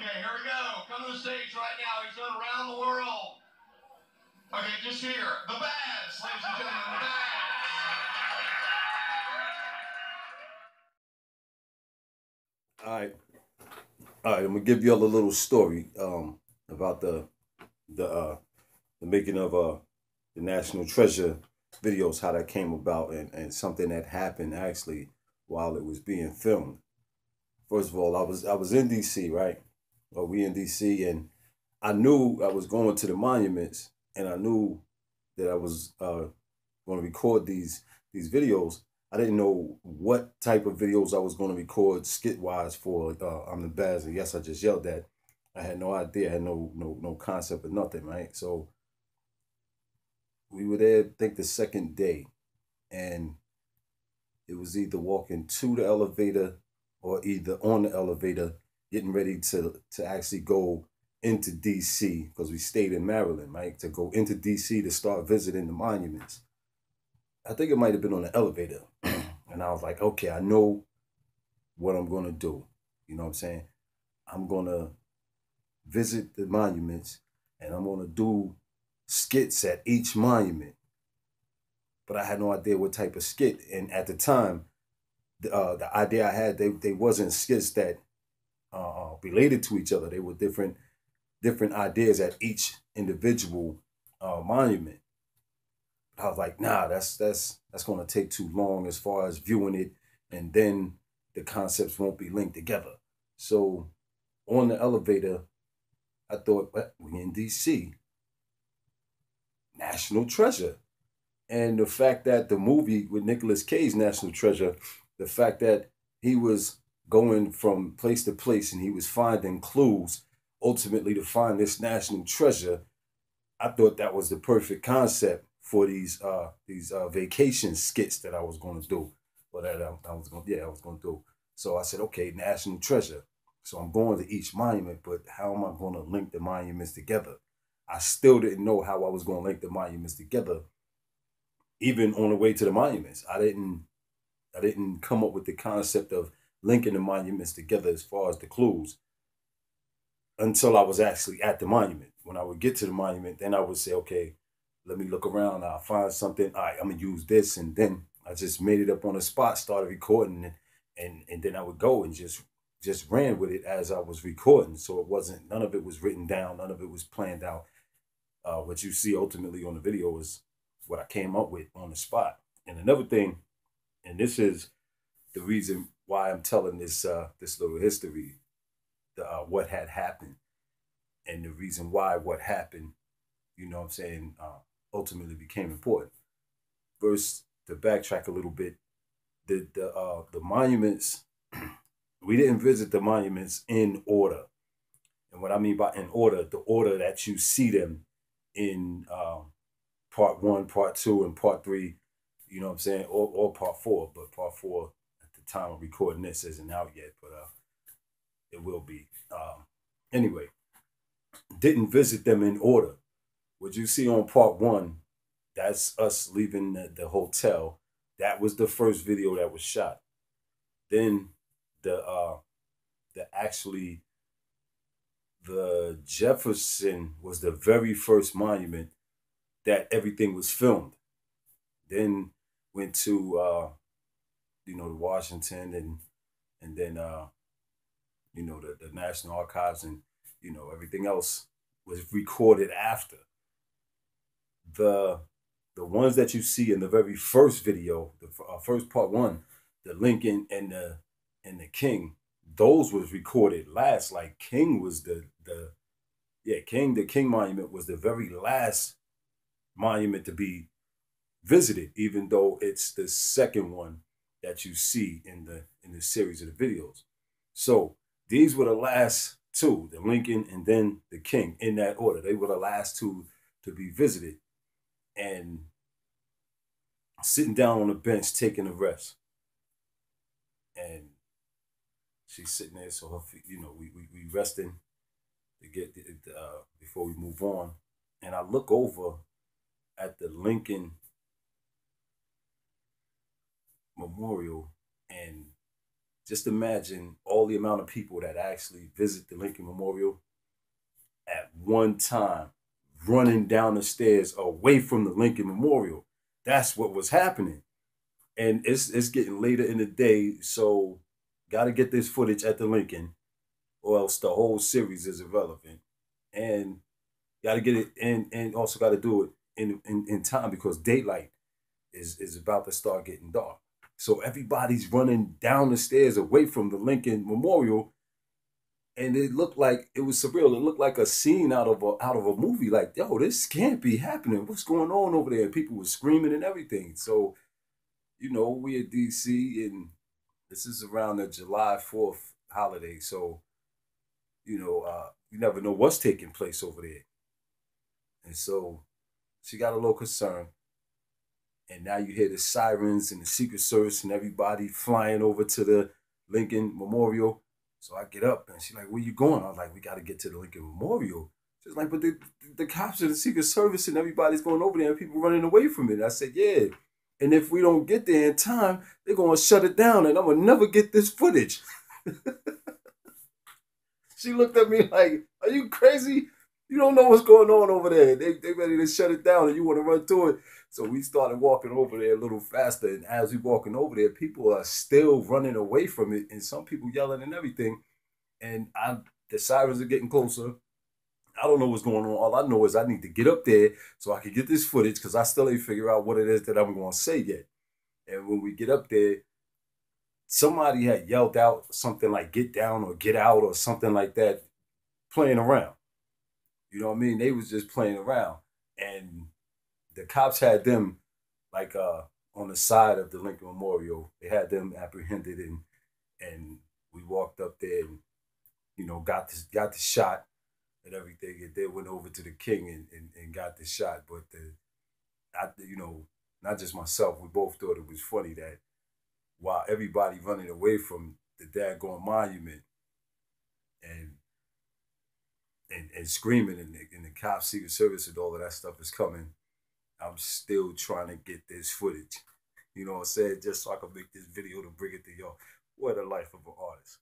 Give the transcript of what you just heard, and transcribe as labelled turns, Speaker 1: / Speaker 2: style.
Speaker 1: Okay, here we go. Come to the stage right now. He's done around the world. Okay, just here. The Bazz, ladies and gentlemen, the Bazz.
Speaker 2: All right, all right. I'm gonna give you all a little story about the uh, the making of the National Treasure videos, how that came about, and something that happened actually while it was being filmed. First of all, I was in DC, right? Well, we in DC, and I knew I was going to the monuments, and I knew that I was going to record these videos. I didn't know what type of videos I was going to record skit wise for I'm the Bazz. And yes, I just yelled that. I had no idea. I had no concept of nothing, right? So we were there, I think the second day, and it was either walking to the elevator or either on the elevator, getting ready to actually go into DC because we stayed in Maryland, right? To go into DC to start visiting the monuments. I think it might have been on the elevator. And I was like, okay, I know what I'm gonna do. You know what I'm saying? I'm gonna visit the monuments and I'm gonna do skits at each monument. But I had no idea what type of skit. And at the time, the idea I had, they wasn't skits that related to each other. They were different ideas at each individual monument. I was like, nah, that's gonna take too long as far as viewing it, and then the concepts won't be linked together. So on the elevator, I thought, well, we in DC, National Treasure. And the fact that the movie with Nicolas Cage, National Treasure, the fact that he was going from place to place and he was finding clues ultimately to find this national treasure, I thought that was the perfect concept for these vacation skits that I was going to do. Well, that I was going, yeah, I was going to do. So I said, okay, national treasure. So I'm going to each monument, but how am I going to link the monuments together? I still didn't know how I was going to link the monuments together, even on the way to the monuments. I didn't come up with the concept of linking the monuments together as far as the clues until I was actually at the monument. When I would get to the monument, then I would say, okay, let me look around. I'll find something. All right, I'm gonna use this, and then I just made it up on the spot, started recording, and then I would go and just ran with it as I was recording. So it wasn't none of it was written down, none of it was planned out. What you see ultimately on the video is what I came up with on the spot. And another thing, and this is the reason why I'm telling this little history, what had happened, and the reason why what happened, you know what I'm saying, ultimately became important. First, to backtrack a little bit, the monuments, we didn't visit the monuments in order. And what I mean by in order, the order that you see them in part one, part two, and part three, you know what I'm saying, or part four, but part four at the time of recording this isn't out yet, but it will be. Anyway, didn't visit them in order. What you see on part one, that's us leaving the hotel. That was the first video that was shot. Then the the actually the Jefferson was the very first monument that everything was filmed. Then went to the Washington and then the National Archives and everything else was recorded after. The the ones that you see in the very first video, the first part one, the Lincoln and the King, those was recorded last. Like King was the yeah King the King monument was the very last monument to be visited, even though it's the second one that you see in the series of the videos. So these were the last two, the Lincoln and then the King, in that order. They were the last two to be visited. And sitting down on the bench taking a rest. And she's sitting there, so her feet, we resting to get before we move on. And I look over at the Lincoln Memorial, and Just imagine all the amount of people that actually visit the Lincoln Memorial at one time, running down the stairs away from the Lincoln Memorial. That's what was happening. And it's getting later in the day, so got to get this footage at the Lincoln, or else the whole series is irrelevant. And got to get it, and also got to do it in time because daylight is about to start getting dark. So everybody's running down the stairs away from the Lincoln Memorial, and it looked like it was surreal. It looked like a scene out of a movie. Like, yo, this can't be happening. What's going on over there? And people were screaming and everything. So, we in DC, and this is around the July 4th holiday. So, you never know what's taking place over there. And so she got a little concerned. And now you hear the sirens and the Secret Service and everybody flying over to the Lincoln Memorial. So I get up and she's like, "Where you going?" I was like, "We got to get to the Lincoln Memorial." She's like, "But the cops and the Secret Service and everybody's going over there and people running away from it." And I said, "Yeah. And if we don't get there in time, they're going to shut it down and I'm going to never get this footage." She looked at me like, "Are you crazy? You don't know what's going on over there. They ready to shut it down and you want to run to it." So we started walking over there a little faster. And as we walking over there, people are still running away from it. And some people yelling and everything. And the sirens are getting closer. I don't know what's going on. All I know is I need to get up there so I can get this footage because I still ain't figure out what it is that I'm going to say yet. And when we get up there, somebody had yelled out something like "get down" or "get out" or something like that, playing around. You know what I mean? They was just playing around. And the cops had them like on the side of the Lincoln Memorial. They had them apprehended, and we walked up there and got the shot and everything, and then went over to the king and got the shot. But not just myself, we both thought it was funny that while everybody running away from the daggone monument and and screaming and the cops, Secret Service, and all of that stuff is coming, I'm still trying to get this footage. You know what I'm saying? Just so I can make this video to bring it to y'all. What a life of an artist.